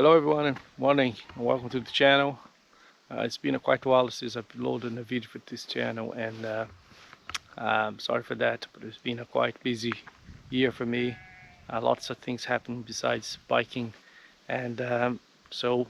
Hello everyone, and morning, and welcome to the channel. It's been quite a while since I've uploaded a video for this channel, and sorry for that, but it's been a quite busy year for me. Lots of things happened besides biking, and so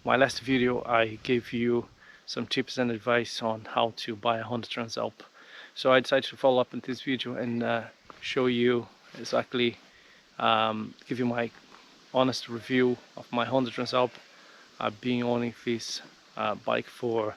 my last video I gave you some tips and advice on how to buy a Honda Transalp. So I decided to follow up in this video and show you exactly, give you my honest review of my Honda Transalp. I've been owning this bike for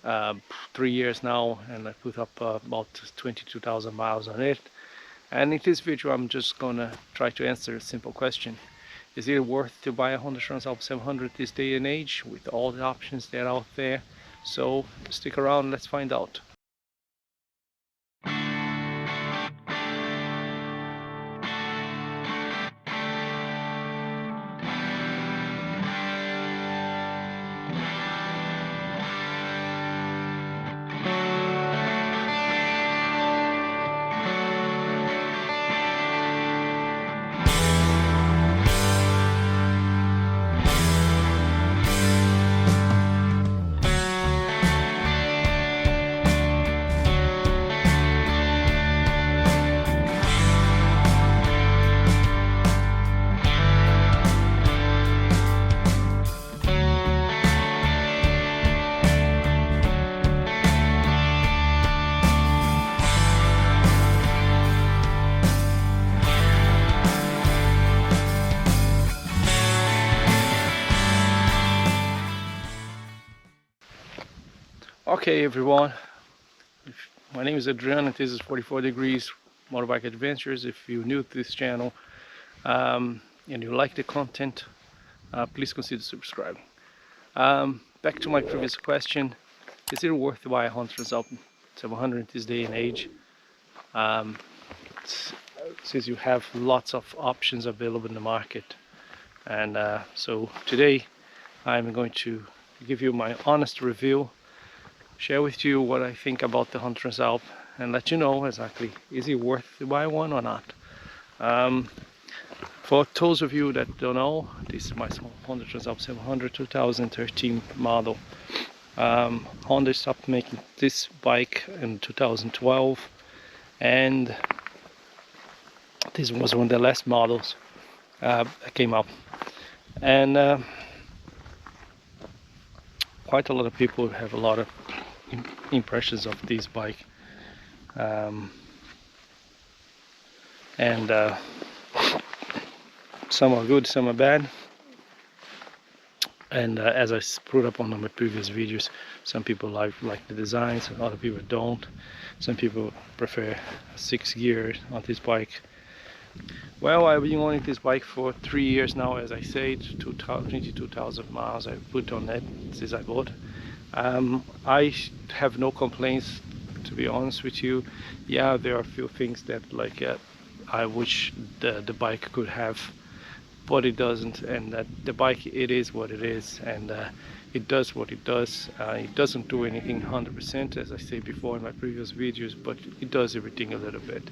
3 years now, and I put up about 22,000 miles on it. And in this video I'm just gonna try to answer a simple question: is it worth to buy a Honda Transalp 700 this day and age with all the options that are out there? So stick around, let's find out. Okay everyone, my name is Adrian and this is 44 Degrees Motorbike Adventures. If you're new to this channel and you like the content, please consider subscribing. Back to my previous question: is it worth to buy a Honda Transalp 700 this day and age? Since you have lots of options available in the market, and so today I'm going to give you my honest review, share with you what I think about the Honda Transalp, and let you know exactly, is it worth to buy one or not. For those of you that don't know, this is my Honda Transalp 700 2013 model. Honda stopped making this bike in 2012, and this was one of the last models that came up, and quite a lot of people have a lot of impressions of this bike, and some are good, some are bad, and as I put up on my previous videos, some people like the designs, other people don't. Some people prefer 6 gears on this bike. Well, I've been owning this bike for 3 years now, as I said. 22,000 miles I put on it since I bought. I have no complaints, to be honest with you. Yeah, there are a few things that I wish the bike could have, but it doesn't, and that the bike, it is what it is, and it does what it does. It doesn't do anything 100%, as I said before in my previous videos, but it does everything a little bit.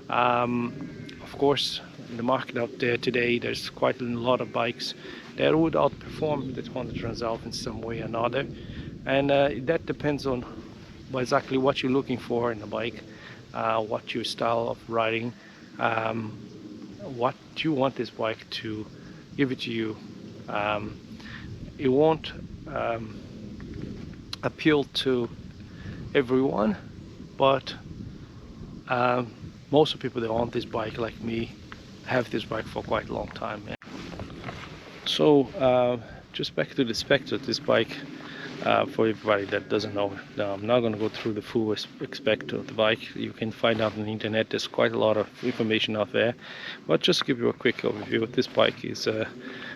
Of course, in the market out there today, there's quite a lot of bikes that would outperform the Honda Transalp in some way or another, and that depends on exactly what you're looking for in a bike, what your style of riding, what you want this bike to give it to you. It won't appeal to everyone, but most of the people that own this bike, like me, have this bike for quite a long time. So just back to the specs of this bike. For everybody that doesn't know, I'm not going to go through the full spec of the bike. You can find out on the internet. There's quite a lot of information out there, but just to give you a quick overview, this bike is a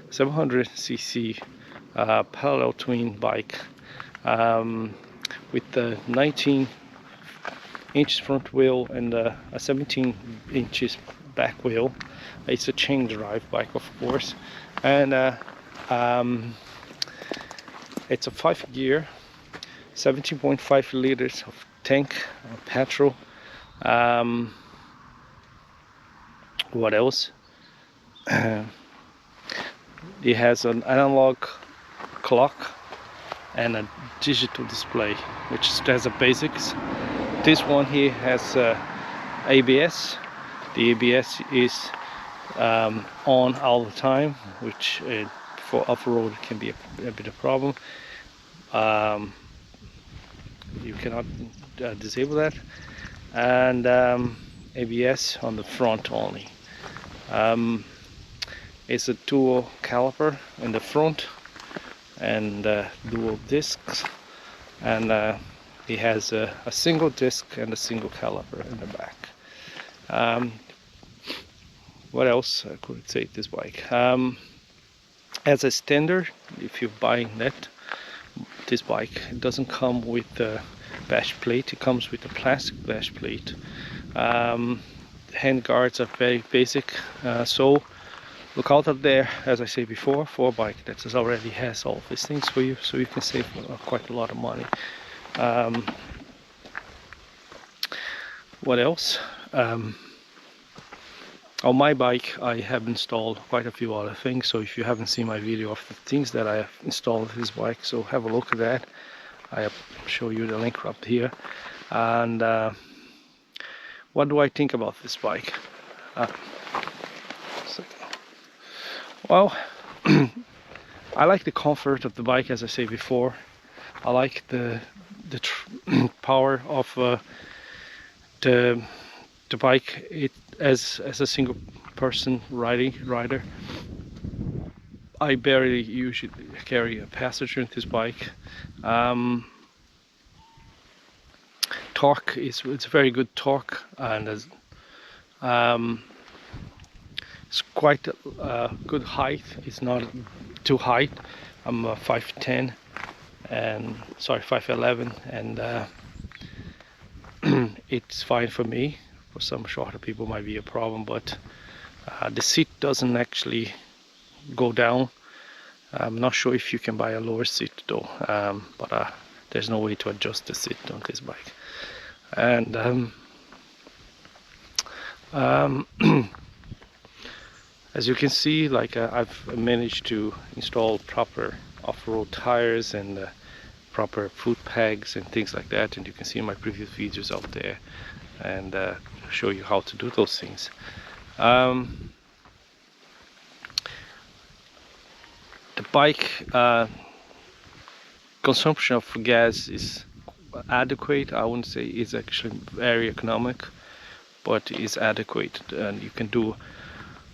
700cc parallel twin bike with a 19 inches front wheel and a 17 inches back wheel. It's a chain drive bike, of course, and it's a 5-gear, 17.5 liters of tank, petrol. What else? It has an analog clock and a digital display, which has the basics. This one here has ABS. The ABS is on all the time, which for off-road can be a bit of a problem. You cannot disable that. And ABS on the front only. It's a dual caliper in the front and dual discs, and it has a single disc and a single caliper in the back. What else I could say this bike? As a standard, if you're buying this bike, it doesn't come with a bash plate. It comes with a plastic bash plate. Hand guards are very basic, so look out there, as I said before, for a bike that already has all these things for you, so you can save quite a lot of money. What else? On my bike I have installed quite a few other things, so if you haven't seen my video of the things that I have installed with this bike, so have a look at that. I show you the link up here. And what do I think about this bike? Well, I like the comfort of the bike, as I said before. I like the power of the bike. It as a single person rider. I barely usually carry a passenger in this bike. Torque it's very good torque, and it's quite good height. It's not too high. I'm 5'10", and sorry, 5'11", and it's fine for me. For some shorter people might be a problem, but the seat doesn't actually go down. I'm not sure if you can buy a lower seat though, but there's no way to adjust the seat on this bike. And as you can see, like I've managed to install proper off-road tires and proper foot pegs and things like that, and you can see my previous videos out there and show you how to do those things. The bike consumption of gas is adequate. I wouldn't say it's actually very economic, but it's adequate, and you can do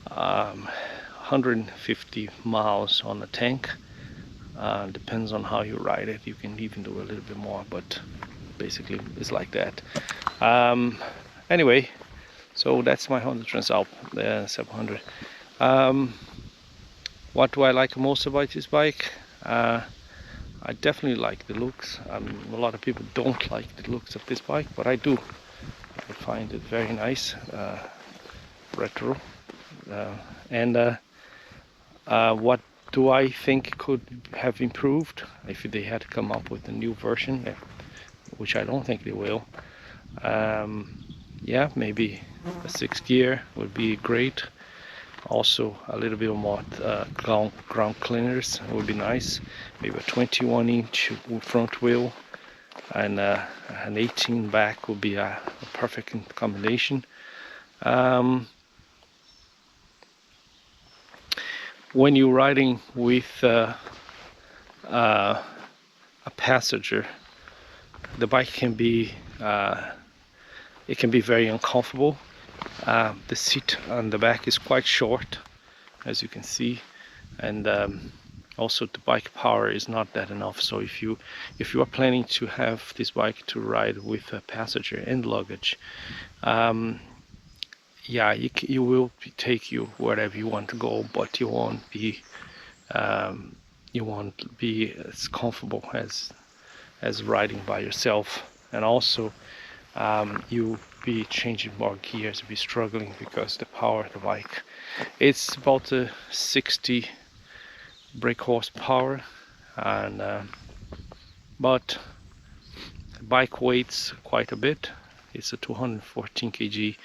150 miles on a tank. Depends on how you ride it. You can even do a little bit more, but basically it's like that. Anyway, so that's my Honda Transalp 700. What do I like most about this bike? I definitely like the looks. A lot of people don't like the looks of this bike, but I do. I find it very nice, retro. And what do I think could have improved if they had come up with a new version, which I don't think they will. Yeah, maybe a 6th gear would be great. Also a little bit more ground cleaners would be nice. Maybe a 21-inch front wheel and an 18 back would be a perfect combination. When you're riding with a passenger, the bike can be it can be very uncomfortable. The seat on the back is quite short, as you can see, and also the bike power is not that enough. So if you are planning to have this bike to ride with a passenger and luggage, yeah, you will take you wherever you want to go, but you won't be as comfortable as riding by yourself. And also you'll be changing more gears, be struggling, because the power of the bike, it's about 60 brake horsepower, and but the bike weighs quite a bit. It's a 214 kg,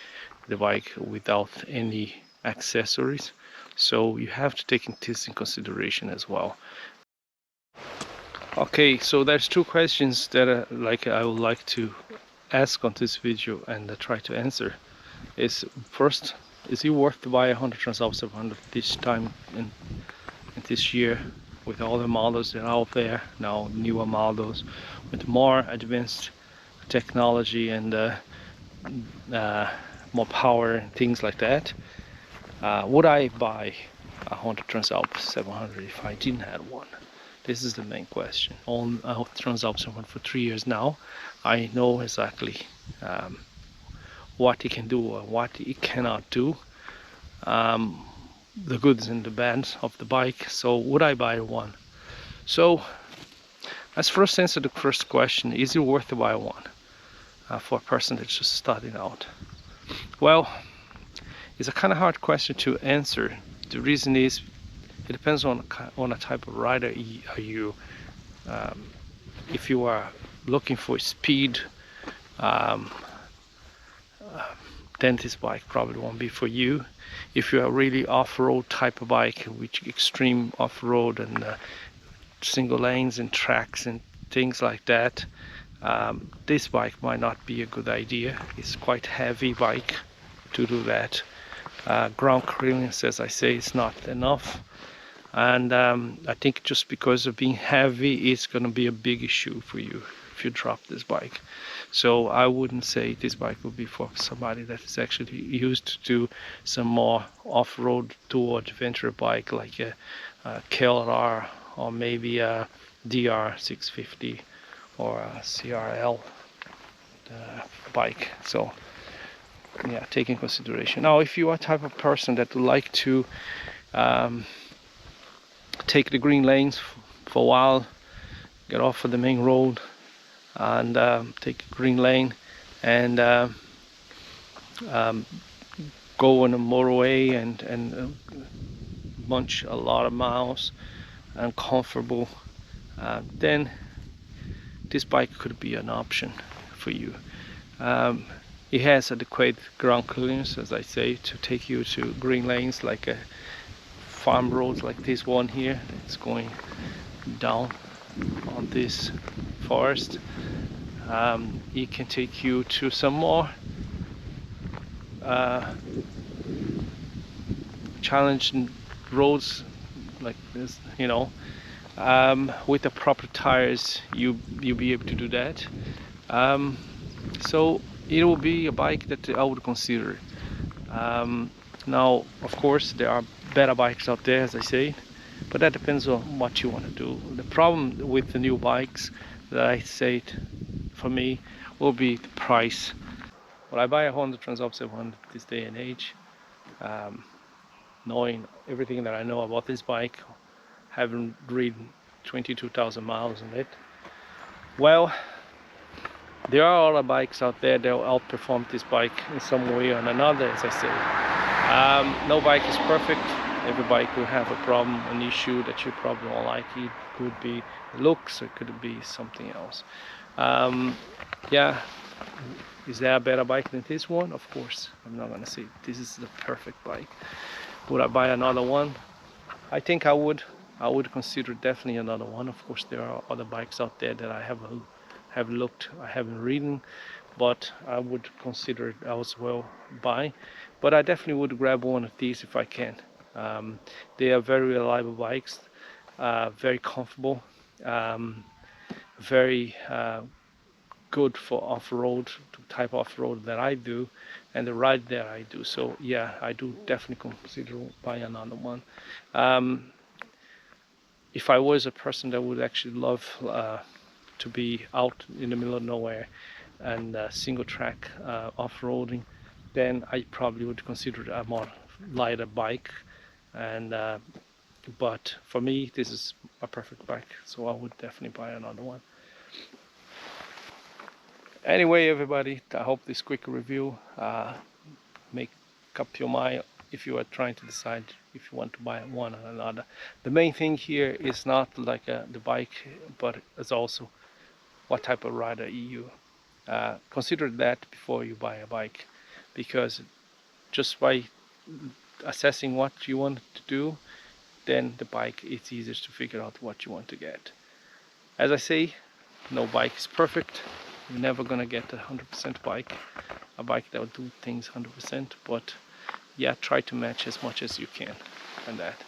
the bike, without any accessories, So you have to take this in consideration as well. Okay, so there's two questions that I would like to ask on this video and try to answer. Is first, is it worth to buy a Honda Transalp 700 this time in this year, with all the models that are out there now, newer models with more advanced technology and more power and things like that? Would I buy a Honda Transalp 700 if I didn't have one? This is the main question. On Transalp 700 for 3 years now, I know exactly what it can do or what it cannot do, the goods and the bads of the bike. So would I buy one? So let's first answer the first question: is it worth to buy one for a person that's just starting out? Well, it's a kind of hard question to answer. The reason is it depends on a type of rider are you. If you are looking for speed, um, then this bike probably won't be for you. If you are really off-road type of bike, which extreme off-road and single lanes and tracks and things like that, this bike might not be a good idea. It's quite heavy bike to do that. Ground clearance, as I say, is not enough, and I think just because of being heavy, it's going to be a big issue for you if you drop this bike. So I wouldn't say this bike would be for somebody that is actually used to some more off-road tour adventure bike like a KLR or maybe a DR 650 or a CRL bike. So yeah, take in consideration. Now, if you are a type of person that would like to take the green lanes for a while, get off of the main road and take a green lane and go on a motorway and munch a lot of miles and comfortable, then this bike could be an option for you. It has adequate ground clearance, as I say, to take you to green lanes like farm roads like this one here. It's going down on this forest. It can take you to some more challenging roads like this, you know. With the proper tires, you'll be able to do that. So it will be a bike that I would consider. Now, of course, there are better bikes out there, as I say, but that depends on what you want to do. The problem with the new bikes that I say for me will be the price. When I buy a Honda Transalp 700 this day and age, knowing everything that I know about this bike, having ridden 22,000 miles on it, well, there are other bikes out there that will outperform this bike in some way or another, as I say. No bike is perfect. Every bike will have a problem, an issue that you probably don't like. It could be looks, or it could be something else. Yeah, is there a better bike than this one? Of course, I'm not gonna say this is the perfect bike. Would I buy another one? I think I would. I would consider definitely another one. Of course, there are other bikes out there that I have looked, I haven't ridden, but I would consider it as well buy. But I definitely would grab one of these if I can. They are very reliable bikes, very comfortable, very good for off-road, type off-road that I do, and the ride that I do. So yeah, I do definitely consider buying another one. If I was a person that would actually love to be out in the middle of nowhere and single track off-roading, then I probably would consider a more lighter bike. And but for me, this is a perfect bike, so I would definitely buy another one. Anyway, everybody, I hope this quick review make up your mind if you are trying to decide if you want to buy one or another. The main thing here is not like the bike, but it's also what type of rider you. Consider that before you buy a bike, because just by assessing what you want to do, then the bike, it's easier to figure out what you want to get. As I say, no bike is perfect. You're never gonna get a 100% bike, a bike that will do things 100%, but yeah, try to match as much as you can and that.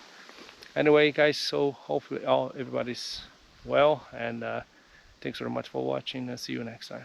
Anyway guys, so hopefully everybody's well, and thanks very much for watching, and see you next time.